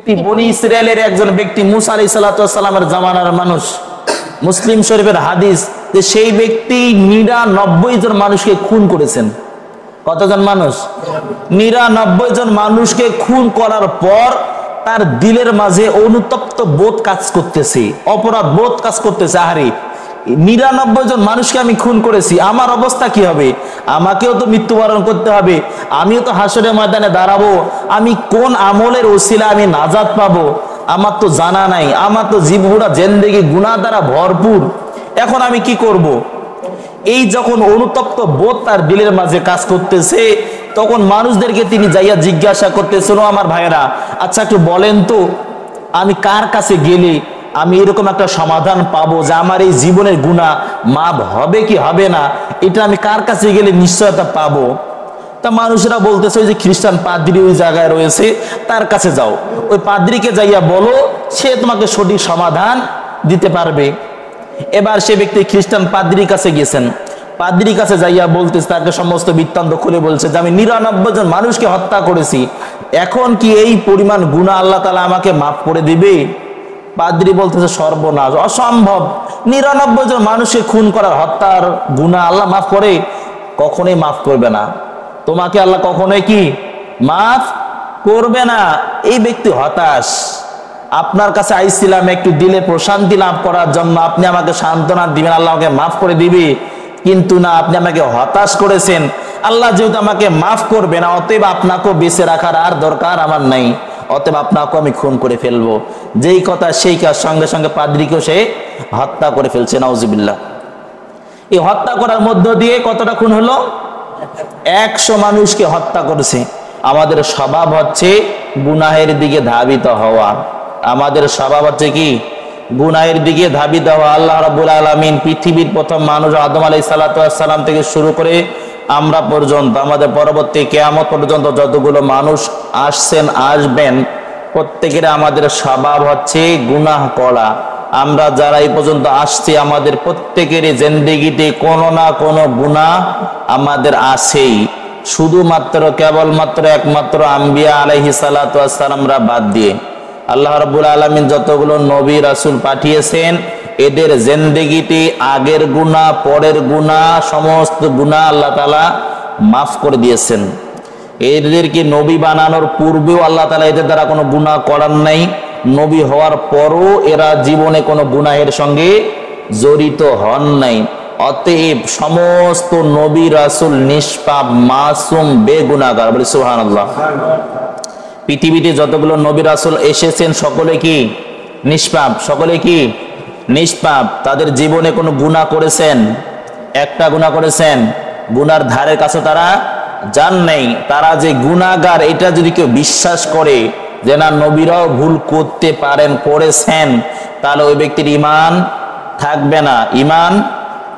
বনি ইসরায়েলের একজন ব্যক্তি মুসা আলাইহিস সালামের জামানার মানুষ, মুসলিম শরীফের হাদিস যে সেই ব্যক্তি ৯৯ জন মানুষকে খুন করেছেন। কতজন মানুষ? ৯৯ জন মানুষকে খুন করার পর তার দিলের মাঝে অনুতপ্ত বোধ কাজ করতেছে, অপরাধ বোধ কাজ করতেছে। আহারে, ৯৯ জন মানুষকে আমি খুন করেছি, আমার অবস্থা কি হবে? আমাকেও তো মৃত্যুবরণ করতে হবে, আমিও তো হাসরের ময়দানে দাঁড়াবো। আমি কোন আমলের ওসিলা আমি নাজাত পাবো আমার তো জানা নাই, আমার তো জীবনটা জিন্দেগি গুনাহ দ্বারা ভরপুর। এখন আমি কি করব? এই যখন অনুতপ্ত বোধ তার দিলের মাঝে কাজ করতেছে, তখন মানুষদেরকে তিনি যাইয়া জিজ্ঞাসা করতেছেন, ও আমার ভাইয়েরা, আচ্ছা একটু বলেন তো আমি কার কাছে গেলে আমি এরকম একটা সমাধান পাবো যে আমার এই জীবনের গুনাহ মাফ হবে কি হবে না, এটা আমি কার কাছে গেলে নিশ্চয়তা পাবো? তা মানুষেরা বলতেছে ওই যে খ্রিস্টান পাদ্রী ওই জায়গায় রয়েছে, তার কাছে যাও, ওই পাদ্রীকে যাইয়া বলো, সে তোমাকে সঠিক সমাধান দিতে পারবে। এবার সে ব্যক্তি খ্রিস্টান পাদ্রীর কাছে গেছেন, পাদ্রীর কাছে যাইয়া বলতেছে, তাকে সমস্ত বৃত্তান্ত খুলে বলছে যে আমি ৯৯ জন মানুষকে হত্যা করেছি, এখন কি এই পরিমাণ গুনাহ আল্লাহ তাআলা আমাকে মাফ করে দিবে? পাদ্রী বলতেছে, সর্বনাশ, অসম্ভব। ৯৯ জন মানুষকে খুন করার হত্যার গুনাহ আল্লাহ মাফ করে? কখনোই মাফ করবে না, তোমাকে আল্লাহ কখনোই কি মাফ করবে না। এই ব্যক্তি হতাশ, আপনার কাছে আইছিলাম একটু দিলে প্রশান্তি লাভ করার জন্য, আপনি আমাকে সান্ত্বনা দিবেন, আল্লাহ আমাকে মাফ করে দিবে, কিন্তু না, আপনি আমাকে হতাশ করেছেন। আল্লাহ যেহেতু আমাকে মাফ করবে না, অতএব আপনাকেও বেঁচে রাখার আর দরকার আমার নাই, অতএব আপনাকেও আমি খুন করে ফেলবো। যেই কথা সেই কাজ, সঙ্গে সঙ্গে পাদ্রীকেও সে হত্যা করে ফেলছে, নাউজুবিল্লাহ। এই হত্যা করার মধ্য দিয়ে কতটা খুন হলো? ১০০ মানুষকে হত্যা করেছে। আমাদের স্বভাব হচ্ছে গুনাহের দিকে ধাবিত হওয়া, আমাদের স্বভাব হচ্ছে কি গুনাহের দিকে ধাবিত হওয়া। আল্লাহ রাব্বুল আলামিন পৃথিবীর প্রথম মানুষ আদম আলাইহিস সালাম থেকে শুরু করে আমরা পর্যন্ত, আমাদের পরবর্তী কিয়ামত পর্যন্ত যতগুলো মানুষ আসছেন আসবেন, প্রত্যেকের আমাদের স্বভাব হচ্ছে গুনাহ করা। আমরা যারা এই পর্যন্ত আসছি, আমাদের প্রত্যেকের জিন্দেগিতে কোনো না কোনো গুনাহ আমাদের আছেই, শুধুমাত্র কেবলমাত্র একমাত্র আম্বিয়া আলাইহিস সালামরা বাদ দিয়ে। আল্লাহ রাব্বুল আলামিন যতগুলো নবী রাসূল পাঠিয়েছেন, এদের জিন্দেগিতে আগের গুনাহ, পরের গুনাহ, সমস্ত গুনাহ আল্লাহ তাআলা মাফ করে দিয়েছেন। এদেরকে নবী বানানোর পূর্বেও আল্লাহ তাআলা এদের দ্বারা কোনো গুনাহ করান নাই, নবী হওয়ার পরও এরা জীবনে কোনো গুনাহের সঙ্গে জড়িত হন নাই। অতএব সমস্ত নবী রাসূল নিষ্পাপ, মাসুম, বেগুনাহগার। বলি সুবহানাল্লাহ। পৃথিবীতে যতগুলো নবী রাসূল এসেছেন সকলে কি নিষ্পাপ? সকলে কি নিষ্পাপ? তাদের জীবনে কোনো গুনাহ করেছেন? একটা গুনাহ করেছেন? গুনার ধারের কাছে তারা যান নাই। তারা যে গুনাহগার এটা যদি কেউ বিশ্বাস করে যে না নবীরাও ভুল করতে পারেন, করেছেন, তাহলে ওই ব্যক্তির ঈমান থাকবে না, ঈমান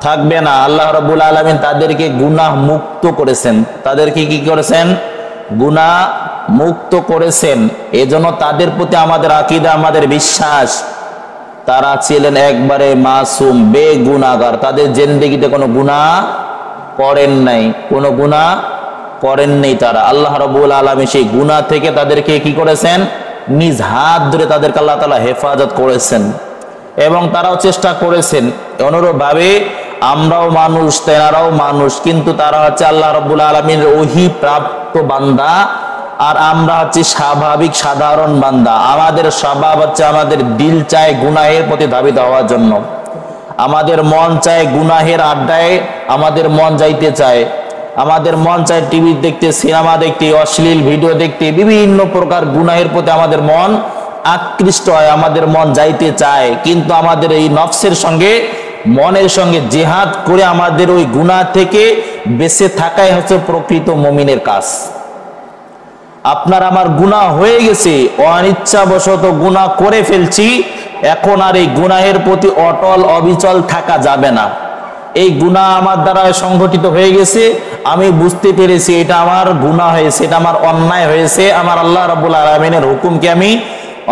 থাকবে না। আল্লাহ রাব্বুল আলামিন তাদেরকে গুনাহ মুক্ত করেছেন, তাদেরকে কি করেছেন? গুনাহ মুক্ত করেছেন। এজন্য তাদের প্রতি আমাদের আকীদা, আমাদের বিশ্বাস, তারা ছিলেন একবারে মাসুম, বেগুনাহগার। তাদের জিন্দেগিতে কোনো গুনাহ করেন নাই, কোনো গুনাহ করেন নাই তারা। আল্লাহ রাব্বুল আলামিন সেই গুনাহ থেকে তাদেরকে কি করেছেন? নিজ হাত ধরে তাদেরকে আল্লাহ তাআলা হেফাজত করেছেন এবং তারাও চেষ্টা করেছেন। অনুরূপভাবে আমরাও মানুষ, তেনারাও মানুষ, কিন্তু তারা হচ্ছে আল্লাহ রাব্বুল আলামিনের ওহী প্রাপ্ত বান্দা, আর আমরা হচ্ছে স্বাভাবিক সাধারণ বান্দা। আমাদের স্বভাব হচ্ছে আমাদের দিল চায় গুনাহের প্রতি ধাবিত হওয়ার জন্য, আমাদের মন চায় গুনাহের আড্ডায়, আমাদের মন যাইতে চায়, আমাদের মন চায় টিভি দেখতে, সিনেমা দেখতে, অশ্লীল ভিডিও দেখতে, বিভিন্ন প্রকার গুনাহের প্রতি আমাদের মন আকৃষ্ট হয়, আমাদের মন যাইতে চায়। কিন্তু আমাদের এই নফসের সঙ্গে, মনের সঙ্গে জিহাদ করে আমাদের ওই গুনাহ থেকে বেঁচে থাকাই হচ্ছে প্রকৃত মুমিনের কাজ। আপনার আমার গুনাহ হয়ে গেছে, অনিচ্ছাবশত গুনাহ করে ফেলছি, এখন আর এই গুনাহের প্রতি অটল অবিচল থাকা যাবে না। এই গুনাহ আমার দ্বারা সংঘটিত হয়ে গেছে, আমি বুঝতে পেরেছি এটা আমার গুনাহ হয়েছে, এটা আমার অন্যায় হয়েছে, আমার আল্লাহ রাব্বুল আলামিনের হুকুমকে আমি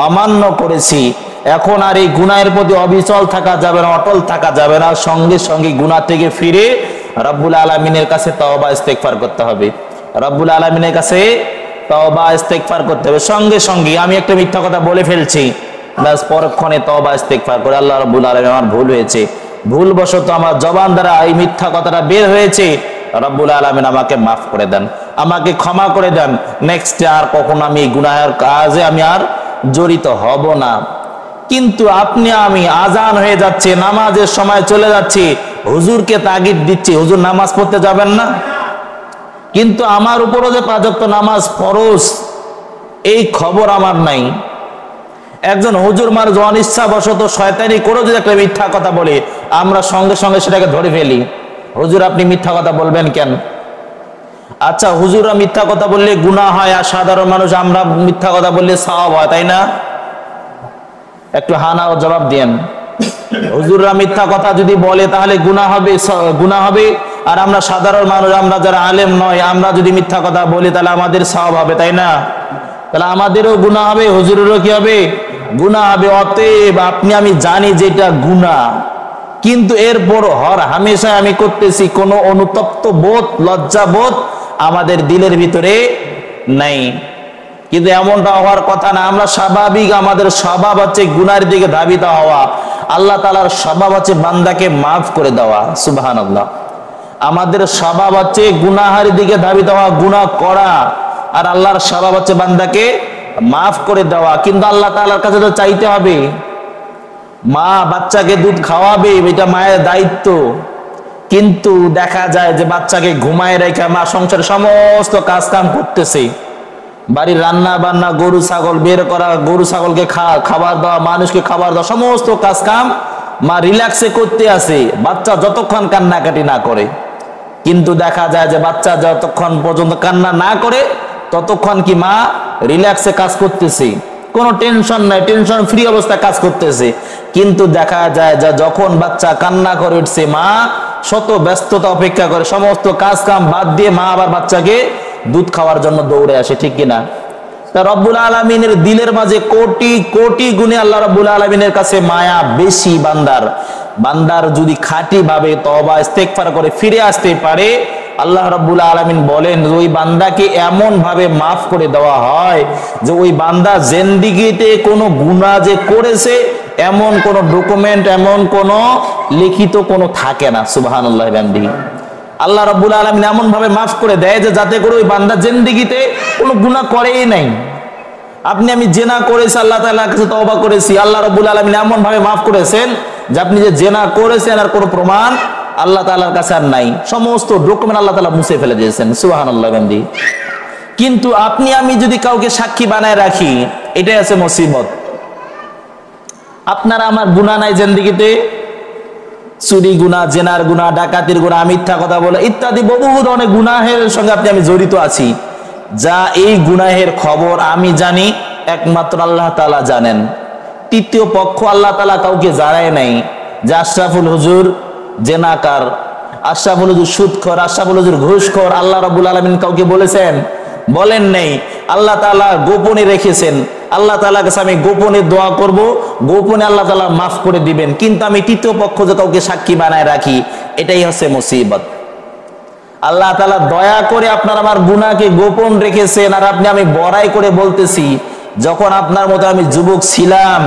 অমান্য করেছি। এখন আর এই গুনাহের প্রতি অবিচল থাকা যাবে না, অটল থাকা যাবে না। সঙ্গে সঙ্গে গুনাহ থেকে ফিরে রব্বুল আলামিনের কাছে তওবা ইস্তেগফার করতে হবে, রব্বুল আলামিনের কাছে তওবা ইস্তেগফার করতে হবে। সঙ্গে সঙ্গে আমি একটা মিথ্যা কথা বলে ফেলছি, ব্যাস পরক্ষণে তওবা ইস্তেগফার করে আল্লাহ রাব্বুল আলামিন আমার ভুল হয়েছে, ভুলবশত আমার জবান দ্বারা এই মিথ্যা কথাটা বের হয়েছে, রব্বুল আলামিন আমাকে মাফ করে দেন, আমাকে ক্ষমা করে দেন, নেক্সটে আর কখনো আমি গুনাহের কাজে আমি আর জড়িত হব না। কিন্তু আপনি আমি আজান হয়ে যাচ্ছে, নামাজের সময় চলে যাচ্ছি, হুজুরকে তাগিদ দিচ্ছি হুজুর নামাজ পড়তে যাবেন না, কিন্তু আমার উপরও যে 5 ওয়াক্ত নামাজ ফরজ এই খবর আমার নাই। একজন হুজুর মানুষ অনিচ্ছাবশত শয়তানি করে যদি একটা মিথ্যা কথা বলে, আমরা সঙ্গে সঙ্গে সেটাকে ধরে ফেলি, হুজুর আপনি মিথ্যা কথা বলবেন কেন? আচ্ছা হুজুররা মিথ্যা কথা বললে গুনাহ হয়, আর সাধারণ মানুষ আমরা মিথ্যা কথা বললে সওয়াব হয়, তাই না? একটু হানা ও জবাব দেন। হুজুররা মিথ্যা কথা যদি বলে তাহলে গুনাহ হবে, আর আমরা সাধারণ মানুষ, আমরা যারা আলেম নয়, আমরা যদি মিথ্যা কথা বলি তাহলে আমাদের সওয়াব হবে, তাই না? তাহলে আমাদেরও গুনাহ হবে, হুজুরেরও কি হবে? গুনাহ হবে। অতএব আপনি আমি জানি যে এটা গুনাহ, কিন্তু এরপর হামেশা আমি করতেছি, কোনো অনুতপ্ত বোধ, লজ্জা বোধ আমাদের দিলের ভিতরে নাই। কিন্তু এমনটা হওয়ার কথা না। আমরা স্বাভাবিক, আমাদের স্বভাব হচ্ছে গুনাহের দিকে ধাবিত হওয়া। আল্লাহ তাআলার স্বভাব হচ্ছে বান্দাকে মাফ করে দেওয়া, সুবহানাল্লাহ। আমাদের স্বভাব হচ্ছে গুনাহের দিকে ধাবিত হওয়া, গুনাহ করা, আর আল্লাহর স্বভাব হচ্ছে বান্দাকে মাফ করে দেওয়া। কিন্তু আল্লাহ তাআলার কাছে তো চাইতে হবে। মা বাচ্চাকে দুধ খাওয়াবে, এটা মায়ের দায়িত্ব, কিন্তু দেখা যায় যে বাচ্চাকে ঘুমায় রেখে মা সংসারের সমস্ত কাজ কাম করতেছে, বাড়ির রান্না বান্না, গরু ছাগল বের করা, গরু ছাগলকে খাবার দেওয়া, মানুষকে খাবার দেওয়া, সমস্ত কাজ কাম মা রিল্যাক্সে করতে আসে, বাচ্চা যতক্ষণ কান্নাকাটি না করে। কিন্তু দেখা যায় যে বাচ্চা যতক্ষণ পর্যন্ত কান্না না করে ততক্ষণ কি মা রিল্যাক্সে কাজ করতেছে, কোনো টেনশন নাই, টেনশন ফ্রি অবস্থায় কাজ করতেছে। কিন্তু দেখা যায় যে যখন বাচ্চা কান্না করে উঠছে, মা শত ব্যস্ততা অপেক্ষা করে, সমস্ত কাজ কাম বাদ দিয়ে মা আবার বাচ্চাকে দুধ খাওয়ার জন্য দৌড়ে আসে, ঠিক কিনা? তা রব্বুল আলামিনের দিলের মাঝে কোটি কোটি গুণে আল্লাহ রব্বুল আলামিনের কাছে মায়া বেশি বান্দার যদি খাঁটি ভাবে তওবা ইস্তেগফার করে ফিরে আসতে পারে, আল্লাহ রাব্বুল আলামিন বলেন ওই বান্দাকে এমন ভাবে মাফ করে দেওয়া হয় যে ওই বান্দা জিন্দেগিতে কোনো গুনাহ যে করেছে এমন কোন ডকুমেন্ট, এমন কোন লিখিত কোনো থাকে না। সুবহানাল্লাহ বিহামদিহি। আল্লাহ রাব্বুল আলামিন এমন ভাবে মাফ করে দেয় যে যাতে করে ওই বান্দা জিন্দেগিতে কোনো গুনাহ করেই নাই। আপনি আমি জেনা করেছি, আল্লাহ তাআলার কাছে তওবা করেছি, আল্লাহ রাব্বুল আলামিন এমন ভাবে মাফ করেছেন যে আপনি যে জেনা করেছেন আর কোনো প্রমাণ আল্লাহ তাআলার কাছে আর নাই, সমস্ত ডকুমেন্ট আল্লাহ তাআলা মুছে ফেলে দিয়েছেন। সুবহানাল্লাহ বিহামদিহি। কিন্তু আপনি আমি যদি কাউকে সাক্ষী বানায় রাখি, এটাই আছে মুসিবত। আপনার আমার গুনাহ নাই জিন্দেগিতে, চুরি গুনাহ, জেনার গুনাহ, ডাকাতির গুনাহ, মিথ্যা কথা বলা ইত্যাদি বহু ধরনের গুনাহের সঙ্গে আপনি আমি জড়িত আছি। যা এই গুনাহের খবর আমি জানি, একমাত্র আল্লাহ তাআলা জানেন। তৃতীয় পক্ষ আল্লাহ তাআলা কাউকে জানায় নাই যে আশরাফুল হুজুর জেনাকার, আশরাফুল হুজুর সুদখোর, আশরাফুল হুজুর ঘুষখোর। আল্লাহ রাব্বুল আলামিন কাউকে বলেছেন? বলেন নাই। আল্লাহ তাআলা গোপনে রেখেছেন। আল্লাহ তাআলার কাছে আমি গোপনে দোয়া করব, গোপনে আল্লাহ তাআলা মাফ করে দিবেন। কিন্তু আমি তৃতীয় পক্ষ যে কাউকে সাক্ষী বানায় রাখি, এটাই হচ্ছে মুসিবত। আল্লাহ তাআলা দয়া করে আপনার আমার গুনাহকে গোপন রেখেছেন, আর আপনি আমি বড়াই করে বলতেছি যখন আপনার মতো আমি যুবক ছিলাম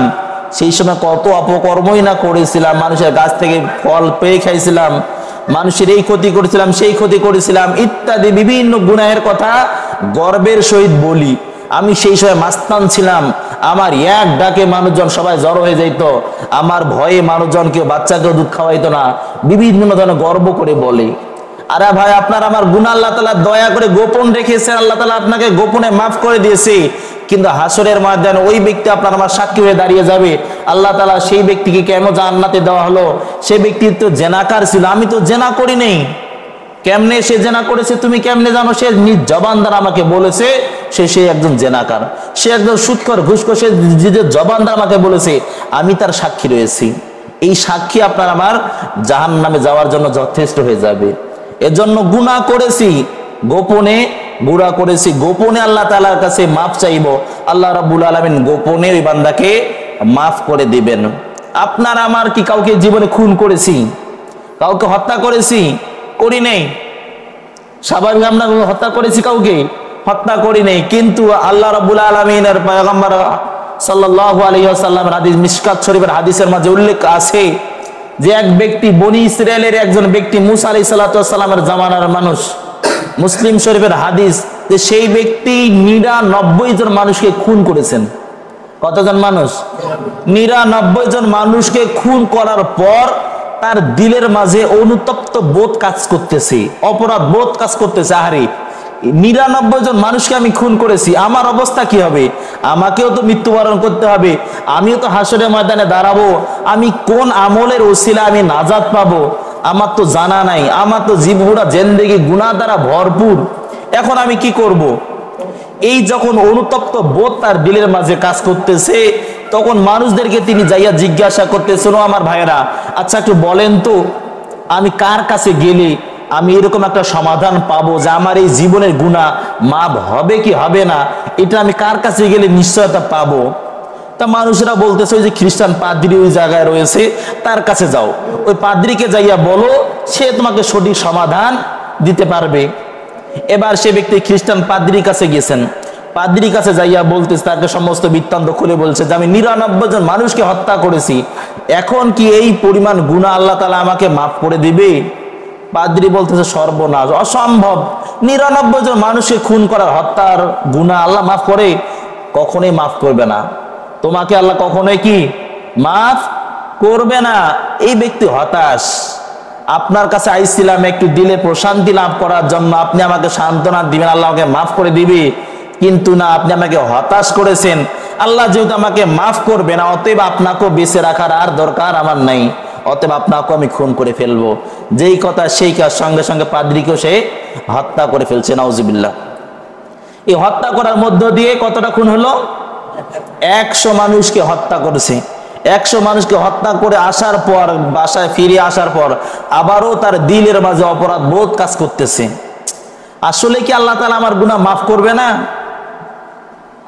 সেই সময় কত অপকর্মই না করেছিলাম, মানুষের গাছ থেকে ফল পেয়ে খাইছিলাম, মানুষের এই ক্ষতি করেছিলাম, সেই ক্ষতি করেছিলাম ইত্যাদি বিভিন্ন গুনাহের কথা গর্বের সহিত বলি। আমি সেই সময় মাস্তান ছিলাম, আমার এক ডাকে মানুষজন সবাই জড়ো হয়ে যাইত, আমার ভয়ে মানুষজন কেউ বাচ্চাকেও দুধ খাওয়াইতো না, বিভিন্ন ধরনের গর্ব করে বলে। আরে ভাই, আপনার আমার গুনাহ আল্লাহ তাআলা দয়া করে গোপন রেখেছেন, আল্লাহ তাআলা আপনাকে গোপনে মাফ করে দিয়েছে। কিন্তু হাসরের ময়দানে ওই ব্যক্তি আপনার আমার সাক্ষী হয়ে দাঁড়িয়ে যাবে। আল্লাহ তাআলা সেই ব্যক্তিকে কেন জান্নাতে দেওয়া হলো? সে ব্যক্তি তো জেনাকার ছিল, আমি তো জেনা করি নাই। কেমনে সে জেনা করেছে তুমি কেমনে জানো? সে নিজ জবান দ্বারা আমাকে বলেছে সে একজন জেনাকার, সে একজন সুদখোর, ঘুষখোর, সে নিজের জবান দ্বারা আমাকে বলেছে, আমি তার সাক্ষী রয়েছি। এই সাক্ষী আপনার আমার জাহান্নামে যাওয়ার জন্য যথেষ্ট হয়ে যাবে। এজন্য গুনাহ করেছি গোপনে, গুনাহ করেছি গোপনে, আল্লাহ তাআলার কাছে মাফ চাইবো। আল্লাহ রাব্বুল আলামিন গোপনে ওই বান্দাকে মাফ করে দিবেন। আপনার আমার কি কাউকে জীবনে খুন করেছি? কাউকে হত্যা করেছি? করি নাই। স্বাভাবিক আমরা হত্যা করেছি কাউকে? হত্যা করি নাই, কিন্তু আল্লাহ রাব্বুল আলামিনের পয়গম্বর সাল্লাল্লাহু আলাইহি ওয়াসাল্লামের হাদিস, মিশকাত শরীফের হাদিসের মাঝে উল্লেখ আছে যে এক ব্যক্তি বনি ইসরায়েলের একজন ব্যক্তি মুসা আলাইহিস সালাতু ওয়াস সালামের জামানার মানুষ, মুসলিম শরীফের হাদিস, যে সেই ব্যক্তি 99 জন মানুষকে খুন করেছেন। কতজন মানুষ? 99 জন মানুষকে খুন করার পর তার দিলের মাঝে অনুতপ্ত বোধ কাজ করতেছে, অপরাধ বোধ কাজ করতেছে। আহারে, 99 জন মানুষকে আমি খুন করেছি, আমার অবস্থা কি হবে? আমাকেও তো মৃত্যুবরণ করতে হবে, আমিও তো হাসরের ময়দানে দাঁড়াবো। আমি কোন আমলের ওসিলা আমি নাজাত পাবো আমার তো জানা নাই, আমার তো জীবনটা জিন্দেগি গুনাহ দ্বারা ভরপুর, এখন আমি কি করব? এই যখন অনুতপ্ত বোধ তার দিলের মাঝে কাজ করতেছে, তখন মানুষদেরকে তিনি যাইয়া জিজ্ঞাসা করতেছেন, আমার ভাইয়েরা, আচ্ছা একটু বলেন তো, আমি কার কাছে গেলে আমি এরকম একটা সমাধান পাবো যে আমার এই জীবনের গুনাহ মাফ হবে কি হবে না, এটা আমি কার কাছে গেলে নিশ্চয়তা পাবো? তা মানুষরা বলতেছে, ওই যে খ্রিস্টান পাদ্রী ওই জায়গায় রয়েছে, তার কাছে যাও, ওই পাদ্রীকে যাইয়া বলো, সে তোমাকে সঠিক সমাধান দিতে পারবে। এবার সে ব্যক্তি খ্রিস্টান পাদ্রীর কাছে গেছেন, পাদ্রীর কাছে যাইয়া বলতেছে, তাকে সমস্ত বৃত্তান্ত খুলে বলছে যে আমি 99 জন মানুষকে হত্যা করেছি, এখন কি এই পরিমাণ গুনাহ আল্লাহ তাআলা আমাকে মাফ করে দিবে? পাদ্রী বলতেছে, সর্বনাশ, অসম্ভব, 99 জন মানুষকে খুন করার হত্যার গুনাহ আল্লাহ মাফ করে? কখনোই মাফ করবে না, তোমাকে আল্লাহ কখনোই কি মাফ করবে না। এই ব্যক্তি হতাশ, আপনার কাছে আইছিলাম একটু দিলে প্রশান্তি লাভ করার জন্য, আপনি আমাকে সান্ত্বনা দিবেন, আল্লাহ আমাকে মাফ করে দিবে, কিন্তু না, আপনি আমাকে হতাশ করেছেন। আল্লাহ যেহেতু আমাকে মাফ করবে না, অতএব আপনাকেও বেঁচে রাখার আর দরকার আমার নাই, অতএব আপনাকেও আমি খুন করে ফেলবো। যেই কথা সেই কাজ, সঙ্গে সঙ্গে পাদ্রীকেও সে হত্যা করে ফেলছে, নাউজুবিল্লাহ। এই হত্যা করার মধ্য দিয়ে কতটা খুন হলো? 100 মানুষকে হত্যা করেছে। 100 মানুষকে হত্যা করে আসার পর, বাসায় ফিরে আসার পর আবারও তার দিলের মাঝে অপরাধ বোধ কাজ করতেছে। আসলে কি আল্লাহ তাআলা আমার গুনাহ মাফ করবে না?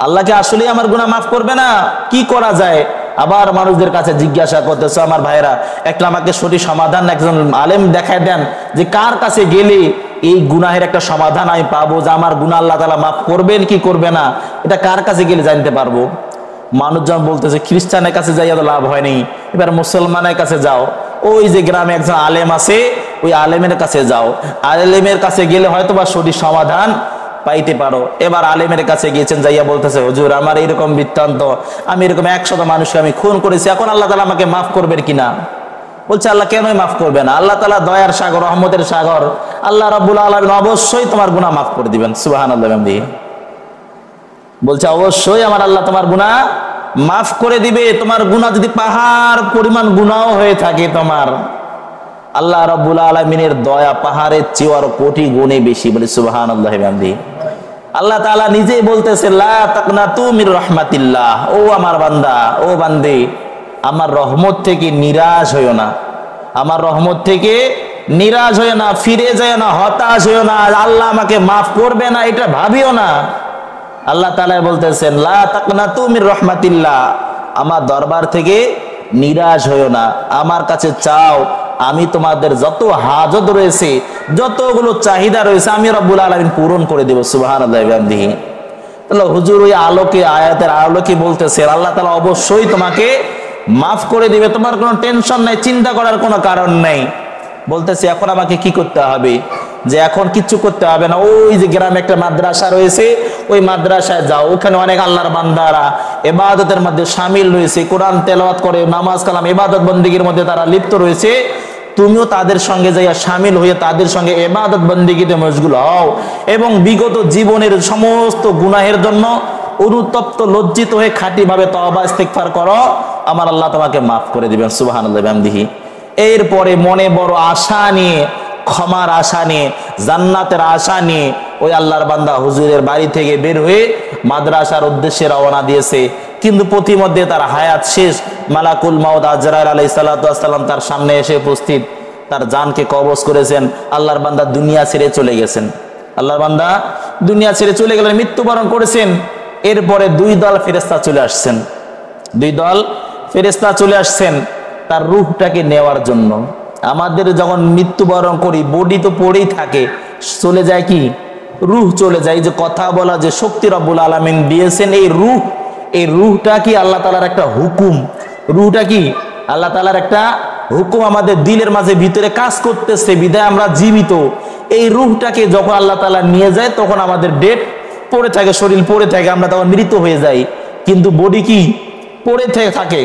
আল্লাহকে আসলে আমার গুনাহ মাফ করবে না? কি করা যায়? আবার মানুষদের কাছে জিজ্ঞাসা করতেছে, আমার ভাইরা, একটা আমাকে সঠিক সমাধান একজন আলেম দেখায় দেন, যে কার কাছে গেলে এই গুনাহের একটা সমাধান আমি পাবো, যে আমার গুনাহ আল্লাহ তাআলা মাফ করবেন কি করবে না, এটা কার কাছে গেলে জানতে পারবো? মানুষজন বলতেছে, খ্রিস্টানের কাছে যাইয়া তো লাভ হয়নি, এবার মুসলমানের কাছে যাও, ওই যে গ্রামে একজন আলেম আছে, ওই আলেমের কাছে যাও, আলেমের কাছে গেলে হয়তো বা সঠিক সমাধান পাইতে পারো। এবার আলেমের কাছে গিয়েছেন, যাইয়া বলতেছে, হুজুর আমার এরকম বৃত্তান্ত, আমি এরকম 100 মানুষকে আমি খুন করেছি, এখন আল্লাহ তাআলা আমাকে মাফ করবেন কিনা? বলছে, আল্লাহ কেনই মাফ করবে না, আল্লাহ তাআলা দয়ার সাগর, রহমতের সাগর, আল্লাহ রাব্বুল আলামিন অবশ্যই তোমার গুনাহ মাফ করে দিবেন। সুবহানাল্লাহ। বলছে, অবশ্যই আমার আল্লাহ তোমার গুনাহ মাফ করে দিবে। তোমার গুনাহ যদি পাহাড় পরিমাণ গুনাহ হয়ে থাকে, তোমার আল্লাহ রাব্বুল আলামিনের দয়া পাহাড়ের চেয়ে আরো কোটি গুণে বেশি। বলে সুবহানাল্লাহ। আল্লাহ তাআলা নিজেই বলতেছে, লা তাকনাতু মির রাহমাতিল্লাহ, ও আমার বান্দা, ও বান্দে, আমার রহমত থেকে নিরাশ হইও না, আমার রহমত থেকে নিরাশ হইও না, ফিরে যায় না, হতাশ হইও না, আল্লাহ আমাকে মাফ করবে না এটা ভাবিও না। আল্লাহ তাআলা বলতেছেন, লা তাকনাতু মির রাহমাতিল্লাহ, আমার দরবার থেকে নিরাশ হইও না, আমার কাছে চাও, আমি তোমাদের যত হাজত রয়েছে, যতগুলো চাহিদা রয়েছে, আমি রব্বুল আলামিন পূরণ করে দেব। সুবহানাল্লাহি ওয়া বিহামদিহি। তাহলে হুজুর ওই আলোকে, আয়াতের আলোকে বলতেছে, আল্লাহ তাআলা অবশ্যই তোমাকে মাফ করে দিবে, তোমার কোনো টেনশন নাই, চিন্তা করার কোনো কারণ নাই। বলতেছে, এখন আমাকে কি করতে হবে? যে এখন কিচ্ছু করতে হবে না, ওই যে গ্রামে একটা মাদ্রাসা রয়েছে, ওই মাদ্রাসায় যাও, ওখানে অনেক আল্লাহর বান্দারা ইবাদতের মধ্যে শামিল রয়েছে, কোরআন তেলাওয়াত করে, নামাজ কালাম ইবাদত বন্দেগীর মধ্যে তারা লিপ্ত রয়েছে, তুমিও তাদের সঙ্গে যাইয়া শামিল হয়ে তাদের সঙ্গে ইবাদত বন্দেগীতে মশগুল হও, এবং বিগত জীবনের সমস্ত গুনাহের জন্য অনুতপ্ত লজ্জিত হয়ে খাঁটিভাবে তওবা ইস্তিগফার করো, আমার আল্লাহ তোমাকে মাফ করে দিবেন। সুবহানাল্লাহি ওয়া বিহামদিহি। এরপরে মনে বড় আশা নিয়ে, ক্ষমার আশা নিয়ে, জান্নাতের আশা নিয়ে ওই আল্লাহর বান্দা হুজুরের বাড়ি থেকে বের হয়ে মাদ্রাসার উদ্দেশ্যে রওনা দিয়েছে। কিন্তু পথিমধ্যে তার হায়াত শেষ, মালাকুল মাউত আজরাইল আলাইহিস সালাতু ওয়াস সালাম তার সামনে এসে উপস্থিত, তার জানকে কবজ করেছেন। আল্লাহর বান্দা দুনিয়া ছেড়ে চলে গেছেন, আল্লাহর বান্দা দুনিয়া ছেড়ে চলে গেলেন, মৃত্যুবরণ করেছেন। এরপরে 2 দল ফেরেশতা চলে আসছেন, 2 দল ফেরেশতা চলে আসছেন তার রূহটাকে নেওয়ার জন্য। আমাদের যখন মৃত্যুবরণ করি, বডি তো পড়েই থাকে, চলে যায় কি রুহ চলে যায়। যে কথা বলা যে শক্তি রব্বুল আলামিন দিয়েছেন, এই রুহটা কি আল্লাহ তাআলার একটা হুকুম। রুহটা কি আল্লাহ তাআলার একটা হুকুম, আমাদের দিলের মাঝে ভিতরে কাজ করতেছে, বিধায় আমরা জীবিত। এই রুহটাকে যখন আল্লাহ তাআলা নিয়ে যায় তখন আমাদের ডেট পড়ে থাকে, শরীর পড়ে থাকে, আমরা তখন মৃত হয়ে যাই। কিন্তু বডি কি পড়ে থাকে,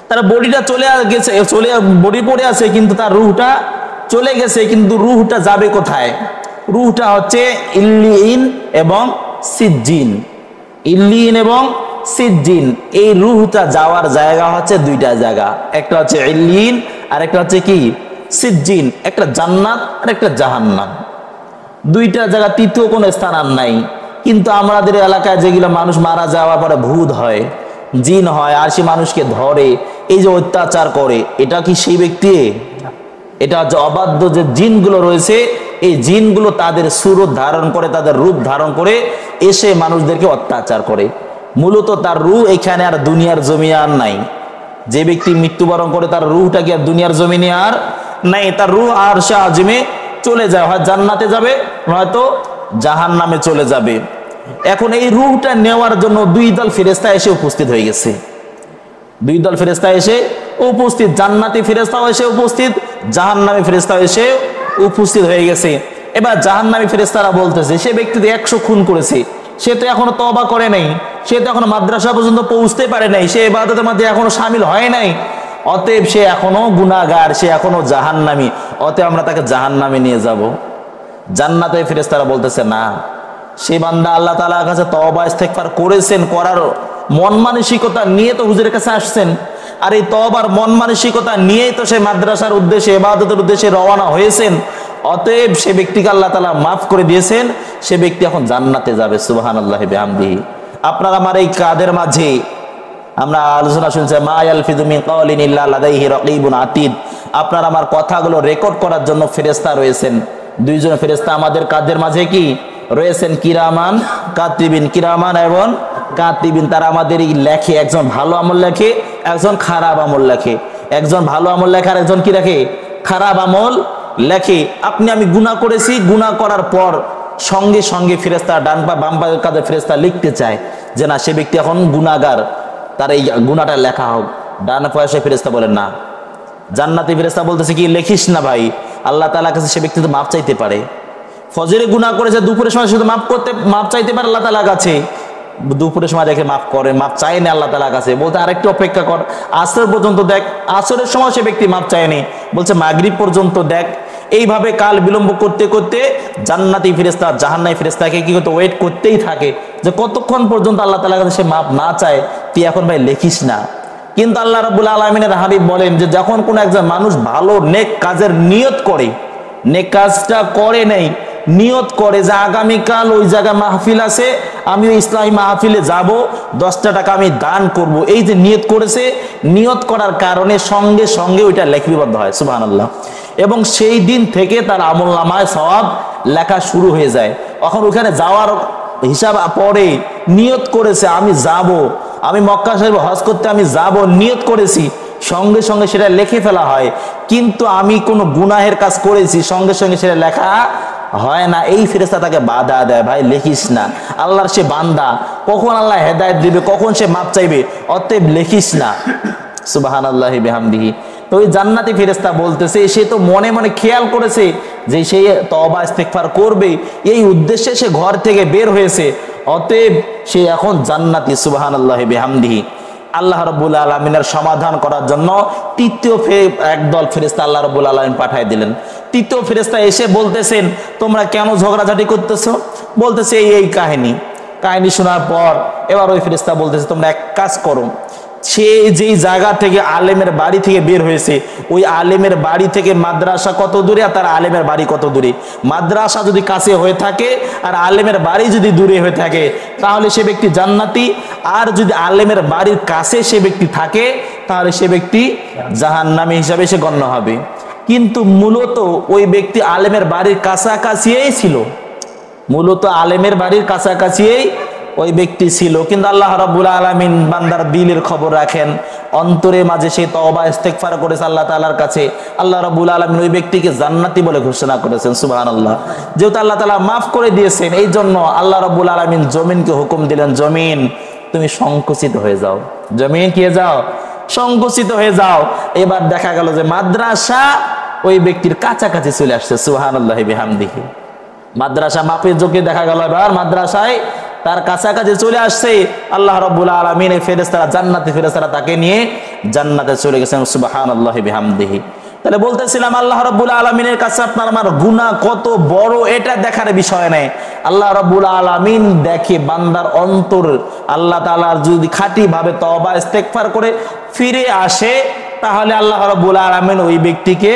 তার বডিটা চলে গেছে, বডি পড়ে আছে কিন্তু তার রুহটা চলে গেছে। কিন্তু রুহটা যাবে কোথায়? রুহটা হচ্ছে ইল্লিয়িন এবং সিজ্জিন। ইল্লিয়িন এবং সিজ্জিন, এই রুহটা যাওয়ার জায়গা হচ্ছে দুইটা জায়গা, একটা হচ্ছে ইল্লিয়িন আর একটা হচ্ছে কি সিজ্জিন। একটা জান্নাত আর একটা জাহান্নাম, দুইটা জায়গা, তৃতীয় কোনো স্থান আর নাই। কিন্তু আমাদের এলাকায় যেগুলো মানুষ মারা যাওয়ার পরে ভূত হয়, জিন হয়, আর সে মানুষকে ধরে, এই যে অত্যাচার করে, এটা কি সেই ব্যক্তি? এটা হচ্ছে অবাধ্য যে জিনগুলো রয়েছে, এই জিনগুলো তাদের সুরত ধারণ করে, তাদের রূপ ধারণ করে এসে মানুষদেরকে অত্যাচার করে। মূলত তার রূহ এখানে আর দুনিয়ার জমিনে আর নাই। যে ব্যক্তি মৃত্যুবরণ করে তার রূহটা কি আর দুনিয়ার জমিনে আর নাই, তার রূহ আরশে আজিমে চলে যায়, হয় জান্নাতে যাবে নয়তো জাহান্নামে চলে যাবে। এখন এই রূহটা নেওয়ার জন্য দুই দল ফেরেশতা এসে উপস্থিত হয়ে গেছে। দুই দল ফেরেশতা এসে উপস্থিত, জান্নাতি ফেরেশতাও এসে উপস্থিত, জাহান্নামী ফেরেশতাও এসে উপস্থিত হয়ে গেছে। এবার জাহান্নামী ফেরেশতারা বলতেছে, সে ব্যক্তি 100 খুন করেছে, সে তো এখনো তওবা করে নাই, সে তো এখনো মাদ্রাসা পর্যন্ত পৌঁছতে পারে নাই, সে ইবাদতের মধ্যে এখনো শামিল হয় নাই, অতএব সে এখনো গুনাহগার, সে এখনো জাহান্নামী, অতএব আমরা তাকে জাহান্নামে নিয়ে যাব। জান্নাতে ফেরেশতারা বলতেছে, না, সে বান্দা আল্লাহ তাআলার কাছে তওবা ইস্তেগফার করেছেন, করার মন মানসিকতা নিয়ে তো হুজুরের কাছে আসছেন, আর এই তওবার মন মানসিকতা নিয়েই তো সে মাদ্রাসার উদ্দেশ্যে, ইবাদতের উদ্দেশ্যে রওনা হয়েছেন। অতএব সে ব্যক্তিকে আল্লাহ তাআলা মাফ করে দিয়েছেন, সে ব্যক্তি এখন জান্নাতে যাবে। সুবহানাল্লাহি বিহামদিহি। আপনার আমার এই কাদের মাঝে আমরা আলোচনা শুনছি, মা ইয়ালফিযু মিন কাওলিন ইল্লা লাদাইহি রাকীবুন আতীদ। আপনার আমার কথাগুলো রেকর্ড করার জন্য ফেরেশতা রয়েছেন, দুইজন ফেরেশতা আমাদের কাদের মাঝে কি রয়েছেন, কিরামান কাতিবিন। কিরামান এবং কাতিবিন, তারা আমাদের লেখে, একজন ভালো আমল লেখে, একজন খারাপ আমল লেখে। একজন ভালো আমল লেখে আর একজন কি রাখে, খারাপ আমল লেখে। আপনি আমি গুনাহ করেছি, গুনাহ করার পর সঙ্গে সঙ্গে ফেরেশতা ডান পা বাম পা কাঁধে ফেরেশতা লিখতে চায় যে না, সে ব্যক্তি এখন গুনাহগার, তার এই গুনাহটা লেখা হোক। ডান পাশে ফেরেশতা বলেন না। জান্নাতি ফেরেশতা বলতেছে কি, লিখিস না ভাই, আল্লাহ তাআলার কাছে সে ব্যক্তি তো মাপ চাইতে পারে। ফজরে গুনাহ করেছে, দুপুরের সময় শুধু মাপ চাইতে পারে আল্লাহ তাআলার কাছে, দুপুরের সময় দেখে মাফ করে, মাপ চায় না আল্লাহ তাআলার কাছে, বলতে আরেকটু অপেক্ষা কর, আসর পর্যন্ত দেখ, আসরের সময় সে ব্যক্তি মাপ চায়নি, বলছে মাগরিব পর্যন্ত দেখ। এইভাবে কাল বিলম্ব করতে করতে জান্নাতি ফেরেশতা জাহান্নামী ফেরেশতাকে কি করতে ওয়েট করতেই থাকে যে কতক্ষণ পর্যন্ত আল্লাহ তাআলার কাছে সে মাপ না চায়, তুই এখন ভাই লিখিস না। কিন্তু আল্লাহ রাব্বুল আলামিনের হাবিব বলেন যে যখন কোন একজন মানুষ ভালো নেক কাজের নিয়ত করে, নেক কাজটা করে নেই, নিয়ত করে যে আগামীকাল ওই জায়গায় মাহফিল আছে, আমি ওই ইসলামী মাহফিলে যাব, 10টা টাকা আমি দান করব, এই যে নিয়ত করেছে, নিয়ত করার কারণে সঙ্গে সঙ্গে ওইটা লিপিবদ্ধ হয়। সুবহানাল্লাহ। এবং সেই দিন থেকে তার আমলনামায় সওয়াব লেখা শুরু হয়ে যায়। এখন ওখানে যাওয়ার হিসাব পরে নিয়ত করেছে আমি যাব, আমি মক্কা শরীফ হজ করতে আমি যাব, নিয়ত করেছি, সঙ্গে সঙ্গে সেটা লিখে ফেলা হয়। কিন্তু আমি কোনো গুনাহের কাজ করেছি, সঙ্গে সঙ্গে সেটা লেখা হয় না। এই ফেরেশতা তাকে বাধা দেয়, ভাই লিখিস না, আল্লাহর সে বান্দা, কখন আল্লাহ হেদায়েত দিবে, কখন সে মাপ চাইবে, অতএব লিখিস না। সুবহানাল্লাহি বিহামদিহি। তো ওই জান্নাতি ফেরেশতা বলতেছে, সে তো মনে মনে খেয়াল করেছে যে সে তওবা ইস্তেগফার করবে, এই উদ্দেশ্যে সে ঘর থেকে বের হয়েছে, অতএব সে এখন জান্নাতি। সুবহানাল্লাহি বিহামদিহি। আল্লাহ রাব্বুল আলামিনের সমাধান করার জন্য তৃতীয় একদল ফেরেশতা আল্লাহ রাব্বুল আলামিন পাঠিয়ে দিলেন। তৃতীয় ফেরেশতা এসে বলতেছেন, তোমরা কেন ঝগড়াঝাটি করতেছো? বলতেছে এই কাহিনী শোনার পর এবার ওই ফেরেশতা বলতেছে, তোমরা এক কাজ করো, সে যেই জায়গা থেকে আলেমের বাড়ি থেকে বের হয়েছে, ওই আলেমের বাড়ি থেকে মাদ্রাসা কত দূরে আর তার আলেমের বাড়ি কত দূরে? মাদ্রাসা যদি কাছে হয়ে থাকে আর আলেমের বাড়ি যদি দূরে হয়ে থাকে তাহলে সে ব্যক্তি জান্নাতি, আর যদি আলেমের বাড়ির কাছে সে ব্যক্তি থাকে তাহলে সে ব্যক্তি জাহান্নামী হিসাবে সে গণ্য হবে। কিন্তু মূলত ওই ব্যক্তি আলেমের বাড়ির কাছাকাছিই ছিল, মূলত আলেমের বাড়ির কাছাকাছিই ওই ব্যক্তি ছিল, কিন্তু আল্লাহ রাব্বুল আলামিন বান্দার দিলের খবর রাখেন, অন্তরে মাঝে সে তওবা ইস্তেগফার করেছে আল্লাহ তাআলার কাছে, আল্লাহ রাব্বুল আলামিন ওই ব্যক্তিকে জান্নাতি বলে ঘোষণা করেছেন। সুবহানাল্লাহ। যেহেতু আল্লাহ তাআলা মাফ করে দিয়েছেন, এই জন্য আল্লাহ রাব্বুল আলামিন জমিনকে হুকুম দিলেন, জমিন তুমি সংকুচিত হয়ে যাও। জমিন কি হয়ে যাও? সংকুচিত হয়ে যাও। এবার দেখা গেল যে মাদ্রাসা ওই ব্যক্তির কাছাকাছি চলে আসছে। সুবহানাল্লাহি বিহামদিহি। মাদ্রাসা মাপের যোগে দেখা গেল এবার মাদ্রাসায় তার কাছাকাছি চলে আসছে। আল্লাহ রাব্বুল আলামিন এই ফেরেশতারা, জান্নাতি ফেরেশতারা তাকে নিয়ে জান্নাতে চলে গেছেন। সুবহানাল্লাহি বিহামদিহি। তাহলে বলতেছিলাম আল্লাহ রাব্বুল আলামিনের কাছে আপনার আমার গুনাহ কত বড় এটা দেখার বিষয় নেই। আল্লাহ রাব্বুল আলামিন দেখে বান্দার অন্তর। আল্লাহ তাআলার যদি খাঁটি ভাবে তওবা ইস্তেগফার করে ফিরে আসে, তাহলে আল্লাহ রাব্বুল আলামিন ওই ব্যক্তিকে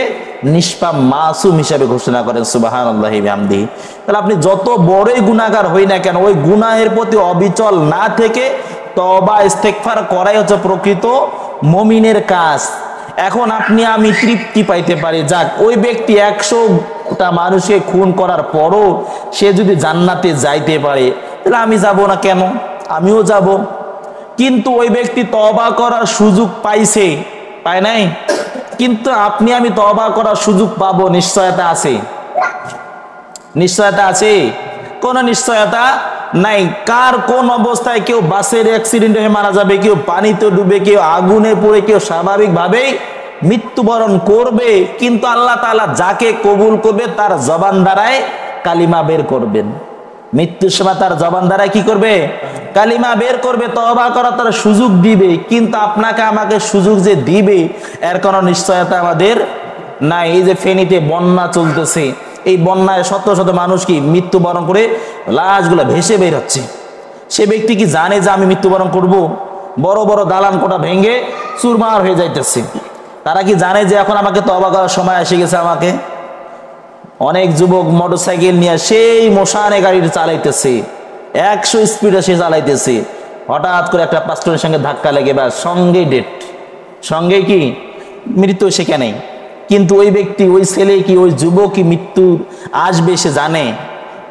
নিষ্পাপ মাসুম হিসাবে ঘোষণা করেন। সুবহানাল্লাহি বিহামদিহি। তাহলে আপনি যত বড়ই গুনাহগার হই না কেন, ওই গুনাহের প্রতি অবিচল না থেকে তওবা ইস্তেগফার করাই হচ্ছে প্রকৃত মুমিনের কাজ। এখন আপনি আমি তৃপ্তি পাইতে পারি, যাক ওই ব্যক্তি 100টা মানুষকে খুন করার পরও সে যদি জান্নাতে যাইতে পারে, তাহলে আমি যাব না কেন? আমিও যাব। কিন্তু ওই ব্যক্তি তওবা করার সুযোগ পাইছে, পায় নাই? কিন্তু আপনি আমি তওবা করার সুযোগ পাবো, নিশ্চয়তা আছে? নিশ্চয়তা আছে? কোন নিশ্চয়তা নাই। কার কোন অবস্থায়, কেউ বাসের অ্যাক্সিডেন্ট হয়ে মারা যাবে, কেউ পানিতে ডুবে, কেউ আগুনে পড়ে, কেউ স্বাভাবিকভাবেই মৃত্যুবরণ করবে। কিন্তু আল্লাহ তাআলা যাকে কবুল করবে তার জবান দ্বারায় কালিমা বের করবেন। মৃত্যুর সময় তার জবান দ্বারায় কি করবে? কালিমা বের করবে, তওবা করার তার সুযোগ দিবে। কিন্তু আপনাকে আমাকে সুযোগ যে দিবে এর কোনো নিশ্চয়তা আমাদের নাই। এই যে ফেনীতে বন্যা চলতেছে, এই বন্যায় শত শত মানুষ কি মৃত্যুবরণ করে লাশগুলো ভেসে বের হচ্ছে। সে ব্যক্তি কি জানে যে আমি মৃত্যুবরণ করব? বড় বড় দালান কোঠা ভেঙে চুরমার হয়ে যাইতেছে। তারা কি জানে যে এখন আমাকে তওবা করার সময় এসে গেছে? আমাকে অনেক যুবক মোটরসাইকেল নিয়ে সেই মশানে গাড়ি চালাইতেছে, 100 স্পিডে সে চালাইতেছে। হঠাৎ করে একটা পাস্টরের সঙ্গে ধাক্কা লেগে বা সঙ্গে ডেট, সঙ্গে কি মৃত্যু সেখানেই। কিন্তু ওই ব্যক্তি, ওই ছেলে কি, ওই যুবক কি মৃত্যু আসবে সে জানে?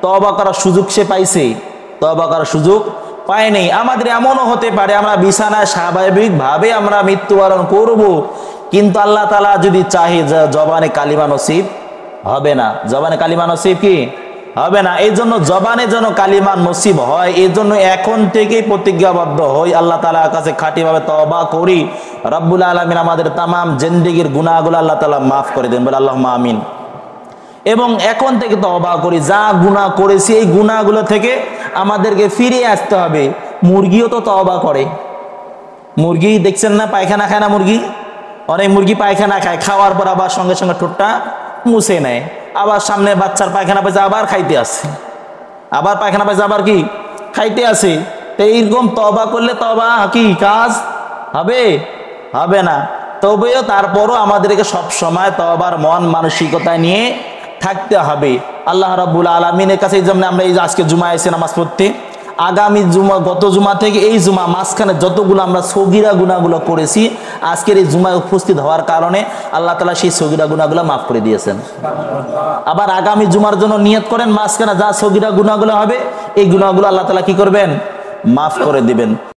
তওবা করার সুযোগ সে পাইছে? তওবা করার সুযোগ পায় নাই। আমাদের এমনও হতে পারে আমরা বিছানায় স্বাভাবিকভাবে আমরা মৃত্যুবরণ করব, কিন্তু আল্লাহ তাআলা যদি চাহে জবানে কালিমা নসিব হবে না। জবানে কালিমা নসিব কি হবে না। এই জন্য জবানে যেন কালিমা নসিব হয়, এই জন্য এখন থেকেই প্রতিজ্ঞাবদ্ধ হই, আল্লাহ তাআলার কাছে খাঁটিভাবে তওবা করি। রব্বুল আলামিন আমাদের তামাম জিন্দেগির গুনাহগুলো আল্লাহ তাআলা মাফ করে দেন, বলে আল্লাহুম্মা আমিন। এবং এখন থেকে তওবা করি, যা গুনাহ করেছি এই গুনাহগুলো থেকে আমাদেরকে ফিরে আসতে হবে। মুরগিও তো তওবা করে। মুরগি দেখছেন না, পায়খানা খায় না মুরগি? অনেক মুরগি পায়খানা খায়, খাওয়ার পর আবার সঙ্গে সঙ্গে ঠোঁটটা মুছে নেয়, আবার সামনে বাচ্চার পায়খানা পাইছে আবার খাইতে আসে, আবার পায়খানা পাইছে আবার কি খাইতে আসে। তো এইরকম তওবা করলে তওবা কি কাজ হবে? হবে না। তবেও তারপরও আমাদেরকে সব সময় তওবার মন মানসিকতা নিয়ে থাকতে হবে। আল্লাহ রাব্বুল আলামিনের কাছে এই জন্য আমরা এই যে আজকে জুমা এসে নামাজ পড়তে, আগামী জুমা, গত জুমা থেকে এই জুমা মাঝখানে যতগুলো আমরা সগীরা গুনাহগুলো করেছি, আজকের এই জুমায় উপস্থিত হওয়ার কারণে আল্লাহ তাআলা সেই সগীরা গুনাহগুলো মাফ করে দিয়েছেন। আবার আগামী জুমার জন্য নিয়ত করেন, মাঝখানে যা সগীরা গুনাহগুলো হবে এই গুনাহগুলো আল্লাহ তাআলা কি করবেন? মাফ করে দিবেন।